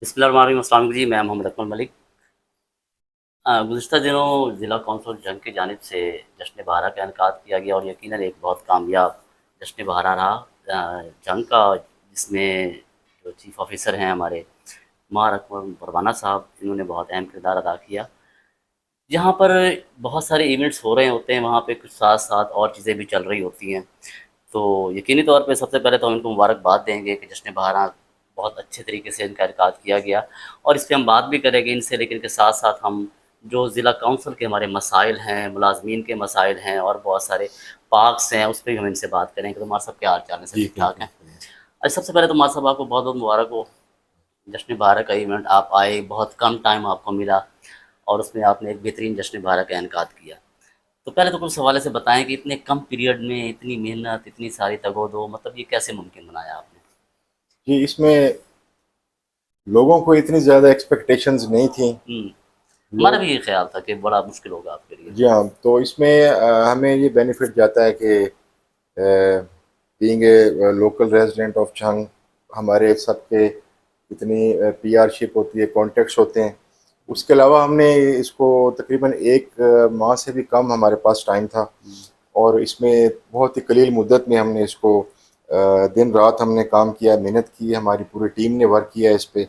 بسم اللہ الرحمن الرحیم۔ السلام علیکم جی، میں محمد اکمل ملک۔ گزشتہ دنوں ضلع کونسل جنگ کی جانب سے جشن بہارا کا انعقاد کیا گیا اور یقیناً ایک بہت کامیاب جشن بہارا رہا جنگ کا، جس میں جو چیف آفیسر ہیں ہمارے مار اکمل پروانہ صاحب، انہوں نے بہت اہم کردار ادا کیا۔ جہاں پر بہت سارے ایونٹس ہو رہے ہوتے ہیں، وہاں پہ کچھ ساتھ ساتھ اور چیزیں بھی چل رہی ہوتی ہیں، تو یقینی طور پہ سب سے پہلے تو ہم ان کو مبارکباد دیں گے کہ جشن بہارا بہت اچھے طریقے سے ان کا انعقاد کیا گیا، اور اس پہ ہم بات بھی کریں گے ان سے، لیکن کے ساتھ ساتھ ہم جو ضلع کونسل کے ہمارے مسائل ہیں، ملازمین کے مسائل ہیں اور بہت سارے پارکس ہیں، اس پہ بھی ہم ان سے بات کریں گے۔ تو ہمارے سب کے حال چال ہیں، سب جی ٹھیک ٹھاک ہیں؟ اچھا، سب سے پہلے تو مار صاحب آپ کو بہت بہت مبارک ہو، جشن بہارا کا ایونٹ آپ آئے، بہت کم ٹائم آپ کو ملا اور اس میں آپ نے ایک بہترین جشن بہارا کا انعقاد کیا۔ تو پہلے تو کچھ حوالے سے بتائیں کہ اتنے کم پیریڈ میں اتنی محنت، اتنی ساری تگ و دو، مطلب یہ کیسے ممکن بنایا آپ نے؟ جی، اس میں لوگوں کو اتنی زیادہ ایکسپیکٹیشنز نہیں تھیں۔ ہمارا لوگ بھی یہ خیال تھا کہ بڑا مشکل ہوگا آپ کے لیے۔ جی ہاں، تو اس میں ہمیں یہ بینیفٹ جاتا ہے کہ being a local resident of Jhang, ہمارے سب کے اتنی پی آر شپ ہوتی ہے، کانٹیکٹس ہوتے ہیں۔ اس کے علاوہ ہم نے اس کو تقریباً 1 ماہ سے بھی کم ہمارے پاس ٹائم تھا، اور اس میں بہت ہی قلیل مدت میں ہم نے اس کو دن رات ہم نے کام کیا، محنت کی، ہماری پوری ٹیم نے ورک کیا اس پہ،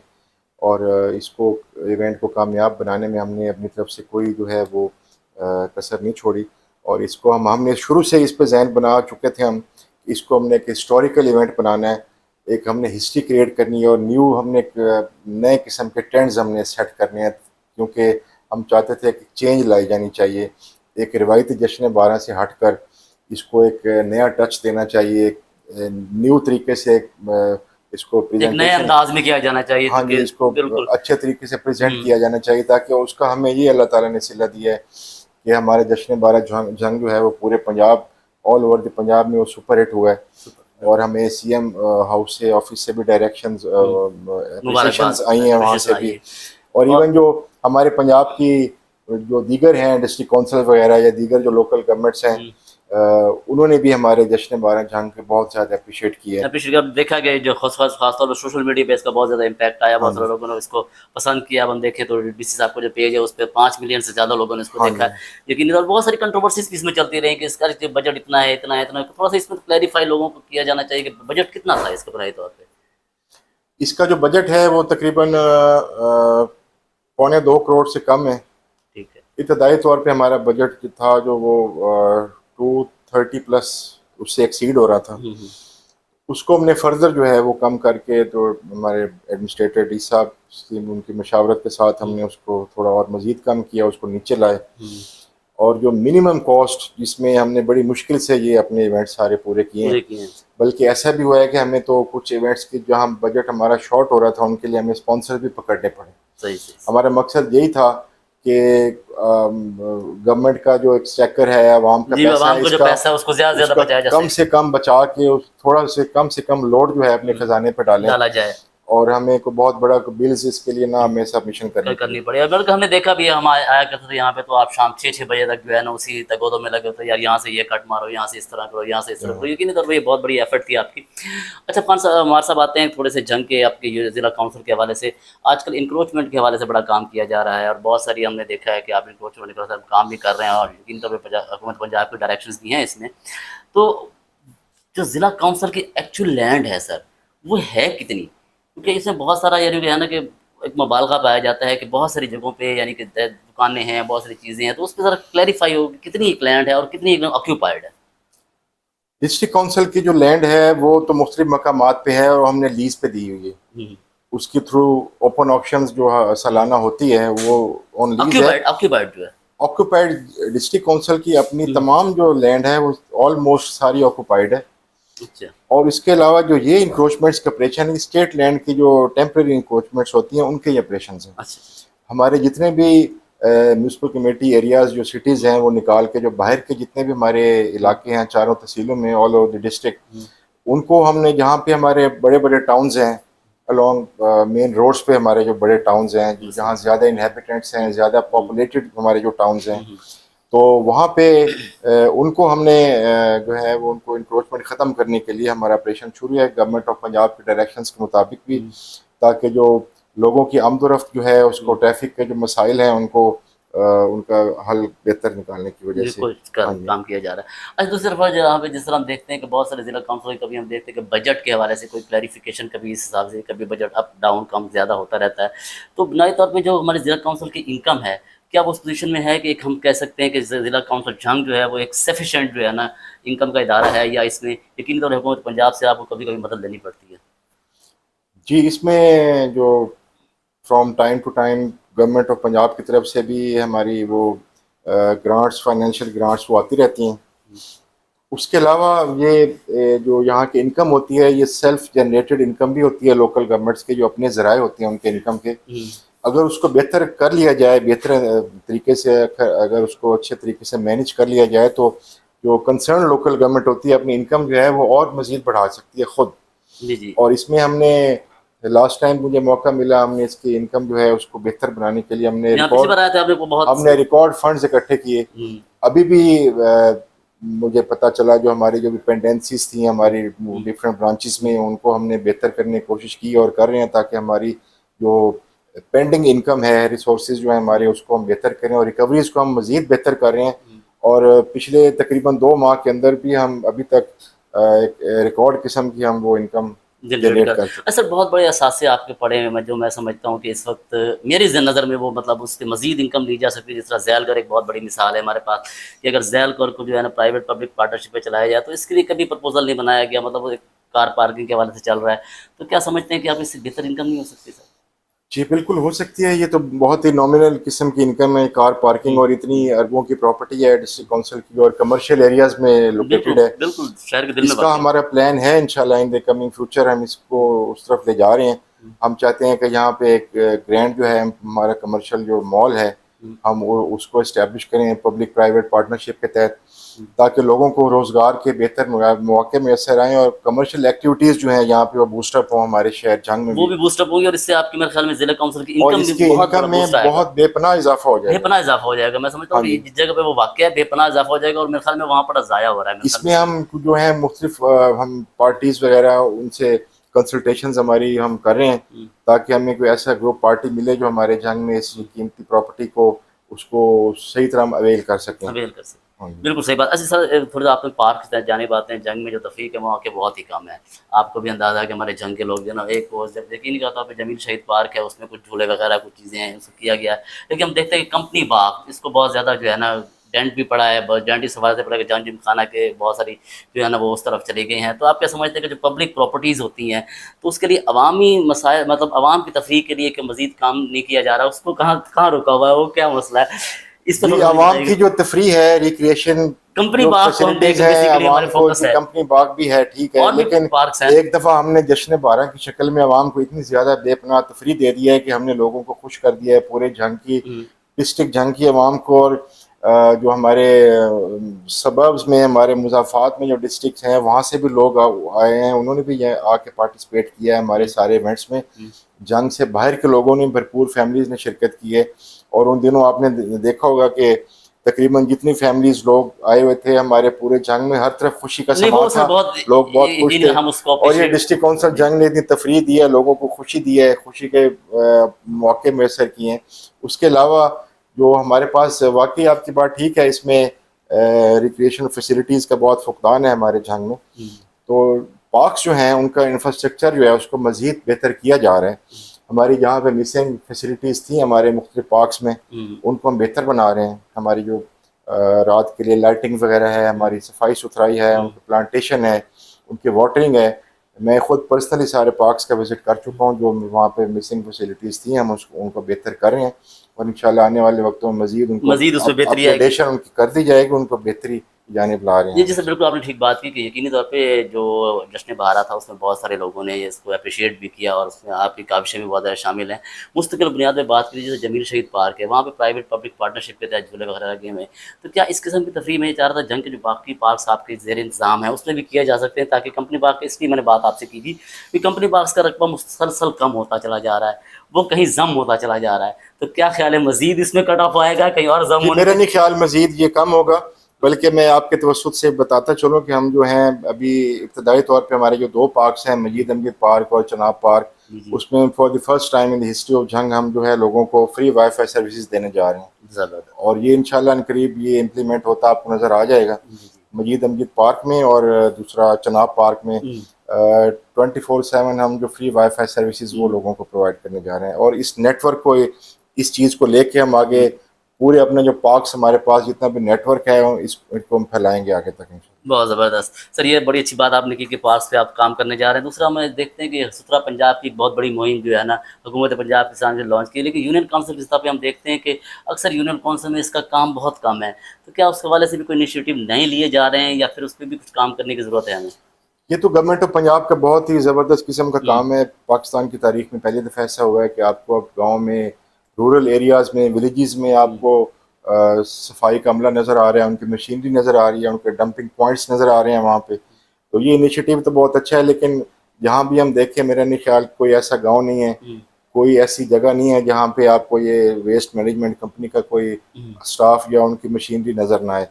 اور اس کو ایونٹ کو کامیاب بنانے میں ہم نے اپنی طرف سے کوئی جو ہے وہ کسر نہیں چھوڑی۔ اور اس کو ہم نے شروع سے اس پہ ذہن بنا چکے تھے، ہم اس کو ہم نے ایک ہسٹوریکل ایونٹ بنانا ہے، ایک ہم نے ہسٹری کریٹ کرنی ہے، اور نیو ہم نے ایک نئے قسم کے ٹرینڈز ہم نے سیٹ کرنے ہیں، کیونکہ ہم چاہتے تھے کہ چینج لائی جانی چاہیے، ایک روایتی جشن بارہ سے ہٹ کر اس کو ایک نیا ٹچ دینا چاہیے، ایک نیو طریقے سے اس کو ایک نئے پریزنٹیشن، انداز میں کیا جانا چاہیے ہاں تھا جی، کہ اس کو بالکل۔ اچھے طریقے سے پریزنٹ کیا جانا چاہیے، تاکہ اس کا ہمیں یہ اللہ تعالیٰ نے صلہ دیا ہے کہ ہمارے جشن بارہ جنگ جو ہے وہ پورے Punjab, all over the Punjab میں وہ سپر ہٹ ہوا ہے، اور ہمیں سی ایم ہاؤس سے، آفس سے بھی ڈائریکشنز، مبارکباد، اپریسیشنز آئی ہیں وہاں اپریشیشن سے بھی، آئیے۔ اور اور ایون جو ہمارے پنجاب کی جو دیگر ہیں ڈسٹرکٹ کونسل وغیرہ یا دیگر جو لوکل گورنمنٹس ہیں، انہوں نے بھی ہمارے جشن بارہ جنگ کے بہت زیادہ اپریشیٹ کیا ہے۔ اپریشیٹ دیکھا گیا، جو خاص طور پر سوشل میڈیا پہ اس کا بہت زیادہ امپیکٹ آیا، ہاں بہت جی، سارے لوگوں نے اس کو پسند کیا۔ اب ہم دیکھیں تو ڈی سی صاحب کا جو پیج ہے اس پہ 5 ملین سے زیادہ لوگوں نے اس کو ہاں دیکھا جی، ہے، لیکن ادھر بہت ساری کنٹروورسیز بھی اس میں چلتی رہی کہ اس کا بجٹ اتنا ہے، اتنا ہے، اتنا ہے۔ تھوڑا سا اس میں کلیریفائی لوگوں کو کیا جانا چاہیے کہ بجٹ کتنا تھا اس کے براہ طور پہ؟ اس کا جو بجٹ ہے وہ تقریباً 1.25 کروڑ سے کم ہے۔ ٹھیک ہے۔ ابتدائی طور پہ ہمارا بجٹ جو تھا جو وہ 230 پلس اس سے ایکسیڈ ہو رہا تھا، اس کو ہم نے فردر جو ہے وہ کم کر کے، تو ہمارے ایڈمنسٹریٹر ڈی صاحب ان کی مشاورت کے ساتھ ہم نے اس کو تھوڑا اور مزید کم کیا، اس کو نیچے لائے، اور جو منیمم کاسٹ جس میں ہم نے بڑی مشکل سے یہ اپنے ایونٹ سارے پورے کیے ہیں، پورے کیے ہیں۔ بلکہ ایسا بھی ہوا ہے کہ ہمیں تو کچھ ایونٹس کی جہاں بجٹ ہمارا شارٹ ہو رہا تھا، ان کے لیے ہمیں اسپانسر بھی پکڑنے پڑے۔ صحیح صحیح۔ ہمارا مقصد یہی تھا کہ گورنمنٹ کا جو ایکسچیکر ہے، عوام کا جی، پیسہ عوام ہے، کو جو پیسہ ہے اس کو زیادہ سے اس زیادہ کا بچایا جا کم سکے، سے کم بچا کے تھوڑا سے کم لوڈ جو ہے اپنے خزانے پہ ڈالیں، ڈالا جائے، اور ہمیں کو بہت بڑا بلز اس کے لیے نہ ہمیں سبمیشن کرنی پڑے۔ کرنی پڑی۔ بلکہ ہم نے دیکھا بھی ہے، ہم آیا کرتے تھے یہاں پہ تو آپ شام 6 بجے تک جو ہے نا اسی تگودوں میں لگے ہوتے، یار یہاں سے یہ کٹ مارو، یہاں سے اس طرح کرو، یہاں سے اس طرح کرو۔ یقینی طور پر یہ بہت بڑی ایفرٹ تھی آپ کی۔ اچھا مار صاحب، آتے ہیں تھوڑے سے جنگ کے، آپ کے ضلع کونسل کے حوالے سے آج کل انکروچمنٹ کے حوالے سے بڑا کام کیا جا رہا ہے، اور بہت ساری ہم نے دیکھا ہے کہ آپ انکروچمنٹ کے حوالے سے کام بھی کر رہے ہیں، اور یقینی طور پہ حکومت پنجاب کی ڈائریکشنز دی ہیں اس میں۔ تو جو ضلع کونسل کی ایکچوئل لینڈ ہے سر، وہ ہے کتنی؟ کیونکہ اس میں بہت سارا یعنی کہ ہے نا کہ ایک مبالغہ پایا جاتا ہے کہ بہت ساری جگہوں پہ یعنی کہ دکانیں ہیں، بہت ساری چیزیں ہیں، تو اس پہ ذرا کلیریفائی ہو کہ کتنی ایک لینڈ ہے اور کتنی ایک آکیوپائڈ ہے؟ ڈسٹرکٹ کونسل کی جو لینڈ ہے وہ تو مختلف مقامات پہ ہے، اور ہم نے لیز پہ دی ہوئی ہے، اس کے تھرو اوپن آکشنز جو سالانہ ہوتی ہے وہ آن لیز ہے۔ آکیوپائڈ جو ہے، آکوپائڈ ڈسٹرکٹ کونسل کی اپنی تمام جو لینڈ ہے وہ آلموسٹ ساری آکوپائڈ ہے، اچھا اور اس کے علاوہ جو یہ انکروچمنٹس کے آپریشن اسٹیٹ لینڈ کی جو ٹیمپرری انکروچمنٹس ہوتی ہیں ان کے یہ آپریشنز ہیں۔ اچھا ہمارے جتنے بھی میونسپل کمیٹی ایریاز جو سٹیز ہیں وہ نکال کے جو باہر کے جتنے بھی ہمارے علاقے ہیں چاروں تحصیلوں میں آل اوور دی ڈسٹرکٹ، ان کو ہم نے جہاں پہ ہمارے بڑے بڑے ٹاؤنز ہیں along مین روڈز پہ، ہمارے جو بڑے ٹاؤنز ہیں جہاں زیادہ انہیبیٹنٹس ہیں، زیادہ پاپولیٹڈ ہمارے جو ٹاؤنز ہیں، تو وہاں پہ ان کو ہم نے جو ہے وہ ان کو انکروچمنٹ ختم کرنے کے لیے ہمارا آپریشن شروع ہے، گورنمنٹ آف پنجاب کے ڈائریکشنز کے مطابق بھی، تاکہ جو لوگوں کی آمد و رفت جو ہے اس کو، ٹریفک کے جو مسائل ہیں ان کو ان کا حل بہتر نکالنے کی وجہ سے کام کیا جا رہا ہے. اچھا دوسری طرف یہاں پہ جس طرح ہم دیکھتے ہیں کہ بہت سارے ضلع کونسل کبھی ہم دیکھتے ہیں کہ بجٹ کے حوالے سے کوئی کلیریفیکیشن کبھی اس حساب سے کبھی بجٹ اپ ڈاؤن کم زیادہ ہوتا رہتا ہے. تو بنیادی طور پہ جو ہمارے ضلع کونسل کی انکم ہے کیا وہ اس پوزیشن میں ہے کہ ایک ہم کہہ سکتے ہیں کہ ضلع کونسل جھنگ جو ہے وہ ایک سفیشینٹ جو ہے نا انکم کا ادارہ ہے، یا اس میں یقینی طور پر حکومت پنجاب سے آپ کو کبھی کبھی مدد لینی پڑتی ہے؟ جی، اس میں جو from time to time government of Punjab کی طرف سے بھی ہماری وہ گرانٹس، فائنینشیل گرانٹس وہ آتی رہتی ہیں. اس کے علاوہ یہ جو یہاں کی انکم ہوتی ہے یہ سیلف جنریٹڈ انکم بھی ہوتی ہے لوکل گورنمنٹس کے، جو اپنے ذرائع ہوتے ہیں ان کے انکم کے. اگر اس کو بہتر کر لیا جائے، بہتر طریقے سے اگر اس کو اچھے طریقے سے مینیج کر لیا جائے تو جو کنسرن لوکل گورنمنٹ ہوتی ہے اپنی انکم جو ہے وہ اور مزید بڑھا سکتی ہے خود. جی اور اس میں ہم نے لاسٹ ٹائم مجھے موقع ملا، ہم نے اس کی انکم جو ہے اس کو بہتر بنانے کے لیے ہم نے ریکارڈ فنڈز اکٹھے کیے. ابھی بھی مجھے پتہ چلا جو ہماری جو بھی پینڈنسیز تھیں ہماری ڈفرینٹ برانچز میں ان کو ہم نے بہتر کرنے کی کوشش کی اور کر رہے ہیں، تاکہ ہماری جو پینڈنگ انکم ہے، ریسورسز جو ہیں ہمارے اس کو ہم بہتر کریں اور ریکوریز کو ہم مزید بہتر کر رہے ہیں. اور پچھلے تقریباً 2 ماہ کے اندر بھی ہم ابھی تک ایک ریکارڈ قسم کی ہم وہ انکم جنریٹ کر سکتے ہیں. سر بہت بڑے اثاثے آپ کے پڑے ہیں جو میں سمجھتا ہوں کہ اس وقت میری نظر میں وہ مطلب اس سے مزید انکم لی جا سکتی ہے. جس طرح ذیل گھر ایک بہت بڑی مثال ہے ہمارے پاس کہ اگر ذیل گھر کو جو ہے نا پرائیویٹ پبلک پارٹنرشپ پہ چلایا جائے تو اس کے لیے کبھی پرپوزل نہیں بنایا گیا، مطلب وہ ایک کار پارکنگ کے حوالے سے چل رہا ہے. تو کیا سمجھتے ہیں کہ آپ اس سے بہتر انکم نہیں ہو سکتی سر؟ جی بالکل ہو سکتی ہے. یہ تو بہت ہی نامنل قسم کی انکم ہے، کار پارکنگ، اور اتنی اربوں کی پراپرٹی ہے ڈسٹرکٹ کونسل کی اور کمرشل ایریاز میں لوکیٹڈ ہے. بالکل شہر کے دل اس میں کا ہمارا پلان ہے انشاءاللہ ان دی کمنگ فیوچر ہم اس کو اس طرف لے جا رہے ہیں. ہم چاہتے ہیں کہ یہاں پہ ایک گرینڈ جو ہے ہمارا کمرشل جو مال ہے ہم اس کو اسٹیبلش کریں پبلک پرائیویٹ پارٹنرشپ کے تحت، تاکہ لوگوں کو روزگار کے بہتر مواقع میسر آئیں اور کمرشل ایکٹیویٹیز جو ہیں یہاں پہ وہ بوسٹ اپ ہوں ہمارے شہر جھنگ میں وہ بھی بوسٹ اپ ہوں گی، اور اس سے آپ کے میرے خیال میں ضلع کونسل کی اور انکم اس بھی کی بہت انکم میں بہت بے پناہ اضافہ ہو جائے گا. بے پناہ اضافہ ہو جائے گا. میں سمجھتا ہوں کہ جس جگہ پہ وہ واقع ہے بے پناہ اضافہ ہو جائے گا، اور میرے خیال میں وہاں پر ضائع ہو رہا ہے. اس میں ہم جو ہیں مختلف ہم پارٹیز وغیرہ ان سے کنسلٹیشنز ہماری ہم کر رہے ہیں تاکہ ہمیں کوئی ایسا گروپ پارٹی ملے جو ہمارے جنگ میں اس قیمتی پراپرٹی کو اس کو صحیح طرح اویل کر سکیں. بالکل صحیح بات. اچھا سر تھوڑا آپ نے پارک سے جانب آتے ہیں، جنگ میں جو تفریح کے مواقع بہت ہی کم ہے. آپ کو بھی اندازہ ہے کہ ہمارے جنگ کے لوگ جو ہے نا ایک وہ جب یقینی طور پہ جمیل شہید پارک ہے اس میں کچھ جھولے وغیرہ کچھ چیزیں ہیں اس کو کیا گیا ہے، لیکن ہم دیکھتے ہیں کہ کمپنی باغ اس کو بہت زیادہ جو ہے نا ڈینٹ بھی پڑا ہے، ڈینٹ اس حوالے سے پڑا ہے کہ جان جم خانہ کے بہت ساری جو ہے نا وہ اس طرف چلی گئی ہیں. تو آپ کیا سمجھتے ہیں کہ جو پبلک پراپرٹیز ہوتی ہیں تو اس کے لیے عوامی مسائل مطلب عوام کی تفریح کے لیے کہ مزید کام نہیں کیا جا رہا، اس کو کہاں رکا ہوا ہے، وہ کیا مسئلہ ہے اس پر؟ عوام کی جو تفریح ہے، ریکریشن کمپنی باغ کو ہم دیکھ بیسیکلی ہمارے فوکس ہے، کمپنی باغ بھی ہے ٹھیک ہے، لیکن ایک دفعہ ہم نے جشن 12 کی شکل میں عوام کو اتنی زیادہ بے پناہ تفریح دے دیا ہے کہ ہم نے لوگوں کو خوش کر دیا ہے، پورے جھنگ کی ڈسٹرکٹ جھنگ کی عوام کو، اور جو ہمارے سبربز میں ہمارے مضافات میں جو ڈسٹرکٹس ہیں وہاں سے بھی لوگ آئے ہیں، انہوں نے بھی آ کے پارٹیسپیٹ کیا ہے ہمارے سارے ایونٹس میں. جنگ سے باہر کے لوگوں نے بھرپور فیملیز نے شرکت کی ہے، اور ان دنوں آپ نے دیکھا ہوگا کہ تقریباً جتنی فیملیز لوگ آئے ہوئے تھے ہمارے پورے جنگ میں، ہر طرف خوشی کا سما تھا، لوگ بہت خوش تھے. اور یہ ڈسٹرکٹ کونسل جنگ نے اتنی تفریح دی ہے، لوگوں کو خوشی دی ہے، خوشی کے موقع میسر کیے ہیں. اس کے علاوہ جو ہمارے پاس واقعی آپ کی بات ٹھیک ہے، اس میں ریکریشن فیسلٹیز کا بہت فقدان ہے ہمارے جنگ میں. تو پارکس جو ہیں ان کا انفراسٹرکچر جو ہے اس کو مزید بہتر کیا جا رہا ہے. ہماری جہاں پہ مسنگ فیسلٹیز تھیں ہمارے مختلف پارکس میں ان کو ہم بہتر بنا رہے ہیں. ہماری جو رات کے لیے لائٹنگ وغیرہ ہے، ہماری صفائی ستھرائی ہے، ان کی پلانٹیشن ہے، ان کی واٹرنگ ہے. میں خود پرسنلی سارے پارکس کا وزٹ کر چکا ہوں جو وہاں پہ مسنگ فیسلٹیز تھیں، ہم ان کو بہتر کر رہے ہیں، اور انشاءاللہ آنے والے وقتوں میں مزید ان کو اس میں بہتری آئے گی، ان کی کر دی جائے گی، ان کو بہتری جانب لا رہے ہیں. جی سر بالکل آپ نے ٹھیک بات کی کہ یقینی طور پہ جو جشن بہارا تھا اس میں بہت سارے لوگوں نے اس کو اپریشیٹ بھی کیا، اور اس میں آپ کی کاوشیں بھی بہت زیادہ شامل ہیں. مستقل بنیاد پہ بات کری جیسے جمیل شہید پارک ہے، وہاں پہ پرائیویٹ پبلک پارٹنرشپ کے تحت جھولے وغیرہ لگے ہوئے ہیں. تو کیا اس قسم کی تفریح میں یہ چاہ رہا تھا جنگ کے جو باقی پارکس آپ کے زیر انتظام ہیں اس میں بھی کیا جا سکتے ہیں، تاکہ کمپنی باغ اس کی میں نے بات آپ سے کی تھی کہ کمپنی باغ کا رقبہ مسلسل کم ہوتا چلا جا رہا ہے، وہ کہیں ضم ہوتا چلا جا رہا ہے. تو کیا خیال ہے مزید اس میں کٹ آف آئے گا کہیں اور ضم ہونے؟ میرا نہیں خیال مزید یہ کم ہوگا، بلکہ میں آپ کے توسط سے بتاتا چلوں کہ ہم جو ہیں ابھی ابتدائی طور پہ ہمارے جو 2 پارکس ہیں، مجید امجد پارک اور چناب پارک، جی جی اس میں for the first time in the history of Jhang ہم جو ہے لوگوں کو فری وائی فائی سروسز دینے جا رہے ہیں، زبردست. اور یہ انشاءاللہ ان قریب یہ امپلیمنٹ ہوتا آپ کو نظر آ جائے گا جی جی. مجید امجد پارک میں، اور دوسرا چناب پارک میں 24/7 ہم جو فری وائی فائی سروسز وہ لوگوں کو پرووائڈ کرنے جا رہے ہیں، اور اس نیٹ ورک کو، اس چیز کو لے کے ہم آگے پورے اپنے جو پارکس ہمارے پاس جتنا بھی نیٹ ورک ہے اس کو ہم پھیلائیں گے آگے تک انشاءاللہ. بہت زبردست سر، یہ بڑی اچھی بات آپ نے کی کہ پارکس پہ آپ کام کرنے جا رہے ہیں. دوسرا ہم دیکھتے ہیں کہ سترہ پنجاب کی بہت بڑی مہم جو ہے نا حکومت پنجاب کے سامنے لانچ کی، لیکن یونین کونسل کی سطح پہ ہم دیکھتے ہیں کہ اکثر یونین کونسل میں اس کا کام بہت کم ہے. تو کیا اس حوالے سے بھی کوئی انیشیٹو نہیں لیے جا رہے ہیں، یا پھر اس پہ بھی کچھ کام کرنے کی ضرورت ہے ہمیں؟ یہ تو گورنمنٹ آف پنجاب کا بہت ہی زبردست قسم کا کام ہے. پاکستان کی تاریخ میں پہلی دفعہ ایسا ہوا ہے کہ آپ کو اب گاؤں میں، رورل ایریاز میں، ولیجز میں آپ کو صفائی کا عملہ نظر آ رہا ہے، ان کی مشینری نظر آ رہی ہے، ان کے ڈمپنگ پوائنٹس نظر آ رہے ہیں وہاں پہ. تو یہ انیشیٹو تو بہت اچھا ہے، لیکن جہاں بھی ہم دیکھیں میرا نہیں خیال کوئی ایسا گاؤں نہیں ہے، کوئی ایسی جگہ نہیں ہے جہاں پہ آپ کو یہ ویسٹ مینجمنٹ کمپنی کا کوئی سٹاف یا ان کی مشینری نظر نہ آئے.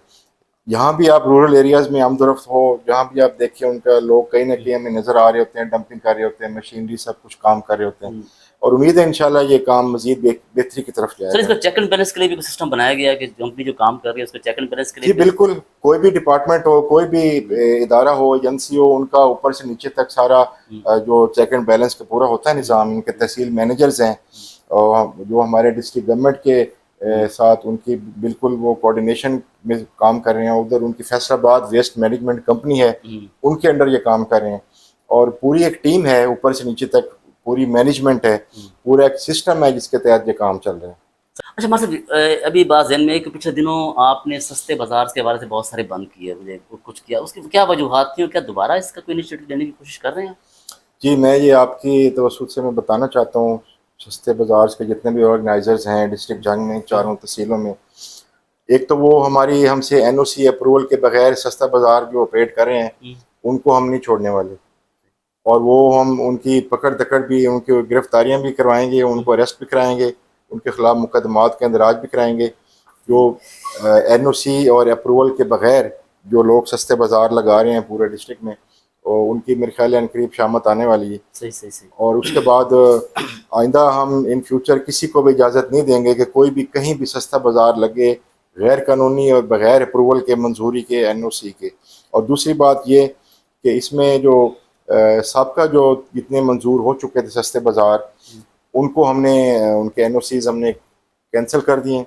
یہاں بھی آپ رورل ایریاز میں آمد و رفت ہو، جہاں بھی آپ دیکھیں ان کا لوگ کہیں نہ کہیں ہمیں نظر آ رہے ہوتے ہیں، ڈمپنگ کر رہے ہوتے ہیں، مشینری سب کچھ کام کر رہے ہوتے ہیں، اور امید ہے انشاءاللہ یہ کام مزید بہتری کی طرف جائے سر اس گا. کا چیک اینڈ بیلنس کے لیے بھی کوئی سسٹم بنایا گیا ہے کہ کمپنی جو کام کر رہی ہے اس کا چیک اینڈ بیلنس کے لیے جی بھی؟ بالکل، کوئی بھی ڈپارٹمنٹ ہو، کوئی بھی ادارہ ہو، ایجنسی ہو، ان کا اوپر سے نیچے تک سارا جو چیک اینڈ بیلنس کا پورا ہوتا ہے نظام، ان کے تحصیل مینیجرز ہیں جو ہمارے ڈسٹرکٹ گورنمنٹ کے ساتھ ان کی بالکل وہ کوارڈینیشن میں کام کر رہے ہیں. ادھر ان کی فیصل آباد ویسٹ مینجمنٹ کمپنی ہے، ان کے انڈر یہ کام کر رہے ہیں، اور پوری ایک ٹیم ہے اوپر سے نیچے تک، پوری مینجمنٹ ہے، پورا ایک سسٹم ہے جس کے تحت یہ کام چل رہا ہے. اچھا ماسٹر، ابھی بات ذہن میں ہے کہ پچھلے دنوں آپ نے سستے بازار کے حوالے سے بہت سارے بند کیے، مجھے کچھ کیا، اس کی کیا وجوہات تھیں، اور کیا دوبارہ اس کا کوئی انیشیٹو لینے کی کوشش کر رہے ہیں؟ جی میں یہ آپ کی توسط سے میں بتانا چاہتا ہوں، سستے بازار کے جتنے بھی آرگنائزرز ہیں ڈسٹرکٹ جنگ میں، چاروں تحصیلوں میں، ایک تو وہ ہماری ہم سے این او سی اپروول کے بغیر سستا بازار جو آپریٹ کر رہے ہیں ان کو ہم نہیں چھوڑنے والے، اور وہ ہم ان کی پکڑ دکڑ بھی، ان کی گرفتاریاں بھی کروائیں گے، ان کو اریسٹ بھی کرائیں گے، ان کے خلاف مقدمات کے اندراج بھی کرائیں گے. جو این او سی اور اپروول کے بغیر جو لوگ سستے بازار لگا رہے ہیں پورے ڈسٹرکٹ میں، اور ان کی میرے خیال ہے قریب شامت آنے والی ہے. صحیح. اور اس کے بعد آئندہ ہم ان فیوچر کسی کو بھی اجازت نہیں دیں گے کہ کوئی بھی کہیں بھی سستا بازار لگے غیر قانونی اور بغیر اپروول کے، منظوری کے، این او سی کے. اور دوسری بات یہ کہ اس میں جو سابقہ جو جتنے منظور ہو چکے تھے سستے بازار، ان کو ہم نے ان کے این او سیز ہم نے کینسل کر دیے،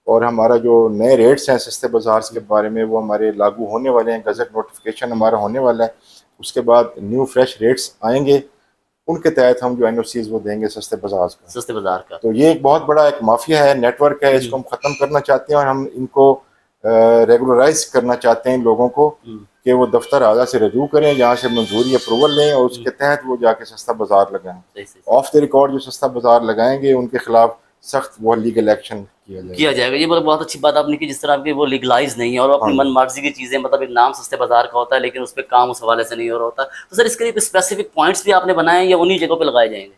اور ہمارا جو نئے ریٹس ہیں سستے بازار کے بارے میں وہ ہمارے لاگو ہونے والے ہیں، گزٹ نوٹیفیکیشن ہمارا ہونے والا ہے. اس کے بعد نیو فریش ریٹس آئیں گے، ان کے تحت ہم جو این او سیز وہ دیں گے سستے بازار کا. تو یہ ایک بہت بڑا ایک مافیا ہے، نیٹ ورک ہے، اس کو ہم ختم کرنا چاہتے ہیں، اور ہم ان کو ریگولرائز کرنا چاہتے ہیں لوگوں کو کہ وہ دفتر اعلیٰ سے رجوع کریں، جہاں سے منظوری اپروول لیں، اور اس کے تحت وہ جا کے سستا بازار لگائیں. آف دی ریکارڈ جو سستا بازار لگائیں گے ان کے خلاف سخت وہ لیگل ایکشن کیا جائے گا. یہ بہت اچھی بات آپ نے کی، جس طرح کہ وہ لیگلائز نہیں ہے اور اپنی من مرضی کی چیزیں، مطلب ایک نام سستے بازار کا ہوتا ہے لیکن اس پہ کام اس حوالے سے نہیں ہو رہا ہوتا. تو سر اس کے لیے کوئی اسپیسیفک پوائنٹس بھی آپ نے بنائے ہیں یا انہی جگہوں پہ لگائے جائیں گے؟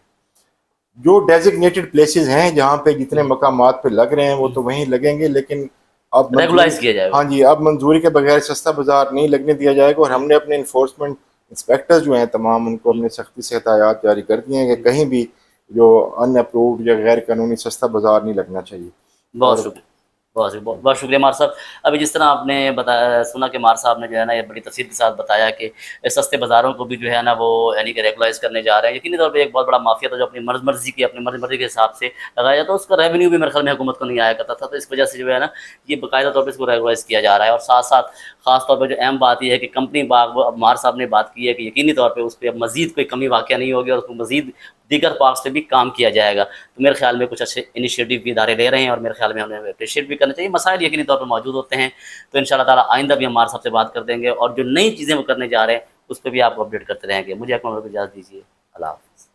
جو ڈیزگنیٹڈ پلیسز ہیں جہاں پہ جتنے مقامات پہ لگ رہے ہیں وہ تو وہیں لگیں گے، لیکن اب ریگولائز کیا جائے گا. ہاں جی، اب منظوری کے بغیر سستا بازار نہیں لگنے دیا جائے گا. اور ہم نے اپنے انفورسمنٹ انسپیکٹر جو ہیں تمام، ان کو ہم نے سختی سے ہدایات جاری کر دی ہیں کہ کہیں بھی جو ان اپرووڈ یا غیر قانونی سستا بازار نہیں لگنا چاہیے. بہت شکریہ، بہت شکریہ مار صاحب. ابھی جس طرح آپ نے بتایا، سنا کہ مار صاحب نے جو ہے نا یہ بڑی تفصیل کے ساتھ بتایا کہ سستے بازاروں کو بھی جو ہے نا وہ یعنی کہ ریگولائز کرنے جا رہے ہیں. یقینی طور پہ ایک بہت بڑا مافیا تھا جو اپنی مرضی کے حساب سے لگایا جاتا ہے، اس کا ریونیو بھی میرے خیال میں حکومت کو نہیں آیا کرتا تھا. تو اس وجہ سے جو ہے نا یہ باقاعدہ طور پہ اس کو ریگولائز کیا جا رہا ہے. اور ساتھ ساتھ خاص طور پہ جو اہم بات یہ ہے کہ کمپنی باغ، اب مار صاحب نے بات کی ہے کہ یقینی طور پہ اس پہ اب مزید کوئی کمی واقع نہیں ہوگی، اور اس کو مزید دیگر پارکس پہ بھی کام کیا جائے گا. تو میرے خیال میں کچھ اچھے انیشیٹو بھی ادارے لے رہے ہیں، اور میرے خیال میں ہمیں اپریشیٹ بھی کرنا چاہیے. مسائل یقینی طور پر موجود ہوتے ہیں، تو ان شاء اللہ تعالیٰ آئندہ بھی ہم ہمارے صاحب سے بات کر دیں گے، اور جو نئی چیزیں وہ کرنے جا رہے ہیں اس پہ بھی آپ کو اپڈیٹ کرتے رہیں گے. مجھے اکمل اجازت دیجیے. اللہ حافظ.